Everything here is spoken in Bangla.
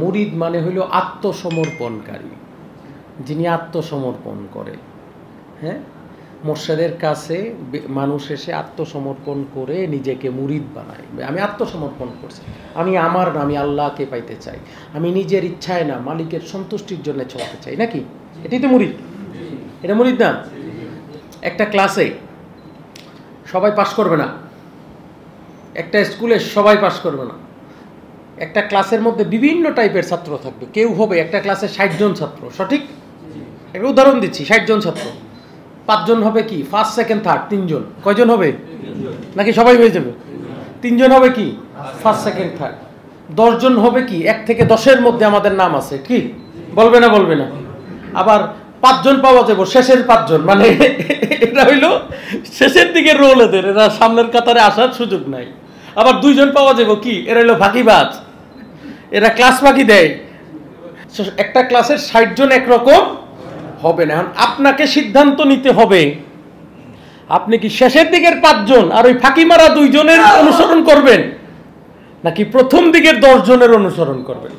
মুরিদ মানে হইল আত্মসমর্পণকারী, যিনি আত্মসমর্পণ করে। হ্যাঁ, মোর্শেদের কাছে মানুষ এসে আত্মসমর্পণ করে নিজেকে মুরিদ বানায়। আমি আত্মসমর্পণ করছি, আমি আমার না, আমি আল্লাহকে পাইতে চাই, আমি নিজের ইচ্ছায় না মালিকের সন্তুষ্টির জন্য চলতে চাই, নাকি? এটাই তো মুরিদ। এটা মুরিদ না? একটা ক্লাসে সবাই পাশ করবে না, একটা স্কুলে সবাই পাশ করবে না, একটা ক্লাসের মধ্যে বিভিন্ন টাইপের ছাত্র থাকবে। কেউ হবে একটা ক্লাসে 60 জন ছাত্র, সঠিক? একটা উদাহরণ দিচ্ছি, 60 জন ছাত্র, 5 জন হবে কি ফার্স্ট সেকেন্ড থার্ড, 3 জন। কয়জন হবে? নাকি সবাই হয়ে যাবে? 3 জন হবে কি ফার্স্ট সেকেন্ড থার্ড। 10 জন হবে কি 1 থেকে 10-এর মধ্যে আমাদের নাম আছে, কি বলবে না? বলবে না? আবার 5 জন পাওয়া যাবে, শেষের 5 জন, মানে এটা হইলো শেষের দিকে রোল এদের, এরা সামনের কাতারে আসার সুযোগ নাই। আবার 2 জন পাওয়া যাবে কি, এরা হইলো ফাঁকিবাজ, এরা ক্লাস ফাঁকি দেয়। একটা ক্লাসের 60 জন একরকম হবে না। আপনাকে সিদ্ধান্ত নিতে হবে, আপনি কি শেষের দিকের 5 জন আর ওই ফাঁকি মারা 2 জনের অনুসরণ করবেন, নাকি প্রথম দিকের 10 জনের অনুসরণ করবেন?